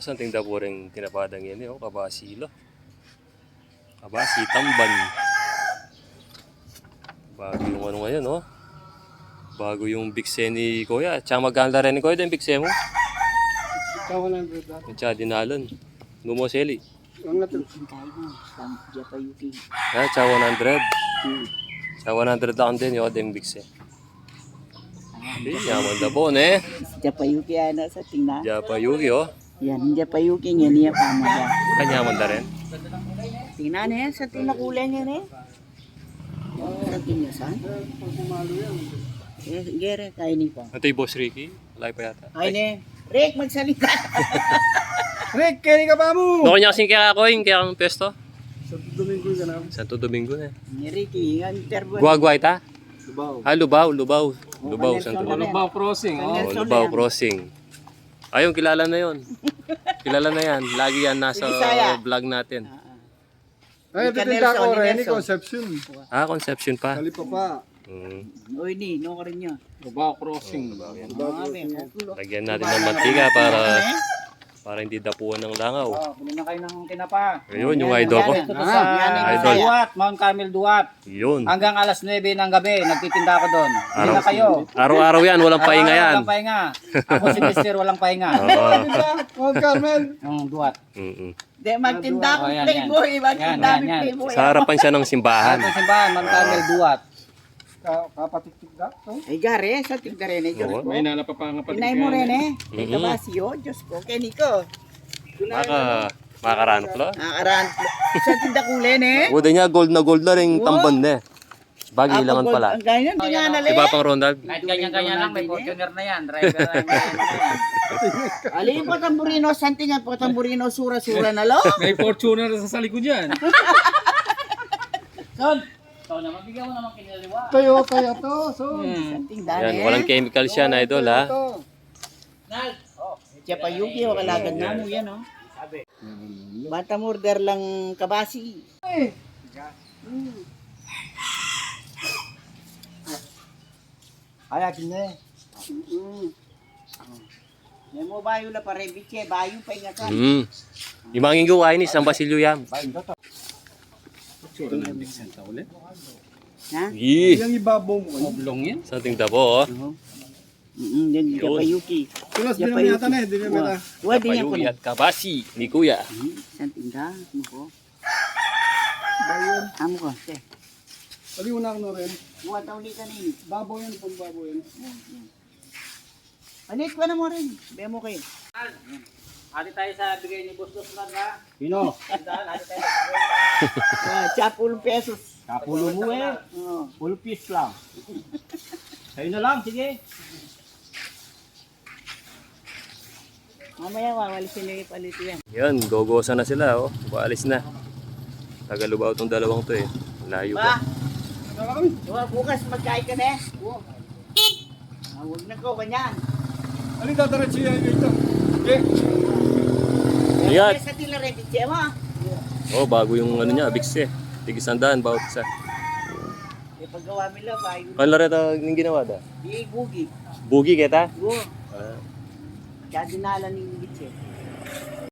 Saan tingda po rin tinapadang yan eh, oh, kabasilo. Kabasi, tamban. Bago yung ano ngayon, oh. Bago yung bikse ni Kuya. Tsaka magkanda rin ni Kuya din bikse mo. Ikaw 100 dati. Yung tsaka dinalan. Gumoseli. Ang natin. Ha, tsaka 100. Tsaka 100 lang din yung din bikse. Yaman na po, ne? Japayuki ana sa tingnan. Japa Yuki, oh. Yan, Japayuki nga niya pamaga. Kanyaman na rin. Tingnan niya sa tinakulay niya ne. Sa tingnasan. Gere kay ni pa. Ito yung Boss Ricky. Alay pa yata. Ay ne. Rick magsalita. Rick, kaya ka pa mo! Bako niya kasing kaya ako yung kaya ang pesto. Sa Domingo ka na. Santo Domingo na eh. Ni Ricky ang interview. Guagway ta? Lubaw. Ah, Lubao. Lubao, Santo Domingo. Lubaw crossing. Oh, Lubao Crossing. Ayun, kilala na yon. Kilala na yan. Lagi yan nasa Bisaya. vlog natin. Ay, Ni titinda ko Nelson, ni rin. Ni Nelson. Conception. Ah, Conception pa. Kalipa pa. Oy ni, no ka rin niya. Lubaw crossing. Lagyan natin ng mantika para hindi dapuan ng langaw. Oh, bili na kayo ng tinapa. Ayun, yung idol ko. Ito to sa Idol. Duat, Mount Carmel Duat. Yun. Hanggang alas 9 ng gabi, nagtitinda ako doon. Bili na kayo. Araw-araw yan, walang pahinga yan. Walang pahinga. Ako si Mister, walang pahinga. Mount Carmel. Duat. De magtinda ko Oh, yan, playboy, magtinda Yan, ko yan. playboy. Sa harapan siya ng simbahan. Ito simbahan, Mount Carmel Duat. Kapatitik da. Ay gare, sa tingdare ni Diyos Oo. ko. May nalapa pa nga Pinay mo rin eh. Kabasyo, Diyos ko. Kay Nico. Makaranok lo. Nakakaraan. Sa tindakulen eh. O, niya gold na rin tamban na eh. Bagi ilangan pala. Ang ganyan, hindi nga Si nali. Papang Ronald. Kahit ganyan-ganyan lang, may Fortuner na yan. Driver na yan. Alin po tamburino, santingan po tamburino, sura-sura na lo. May Fortuner sa likod yan. Son! So, naman, bigyan mo naman kinaliwa. Toyota to. So. Santing dali Yan, eh. walang chemical siya na idol ha. Nal! Siya pa yuki, o kalagad nga mo yan oh. Bata murder lang kabasi. Ay, akin na eh. May mo bayo la pare biche, bayo pa inga ka. Yung mga inggo ay ni San Basilio yan. Ha? Yung ibabaw mo. Oblong yan. Sa tingda po oh. Yan siya pa yuki. Tulas din naman yata na eh. Di naman yata. Wa din yan ko Payugi na. at kabasi ni Kuya. Santing da, mo ko. Bayon. Amo ko, te. Paliwanag na rin. Buwa taw ni kanin. Babaw yan. Pagbabaw yan. Alit ko na mo rin. Be mo kayo. Hati tayo sa bigay ni Boss Dosman ha. Pino. Hati tayo sa 10 pesos. Kapulo mo eh. Oh. Full piece lang. Sa'yo na lang, sige. Mamaya wawalisin na yung palito yan. Yan, gogosa na sila oh. Paalis na. Tagalubaw tong dalawang to eh. Layo Ba? pa. Diba, bukas magkain ka na eh. Huwag na ko kanyan. Alin dadaratsi yan ito? Okay. Ingat. Sa tila rin, bitse mo. Oh, bago yung ano niya, bigse. Tig-100 bawat isa. E paggawa mila, bayo. Ano rin ito yung ginawa da? Di gugi. Bugi kita? Go. Ah. Kaya dinala ni bitse.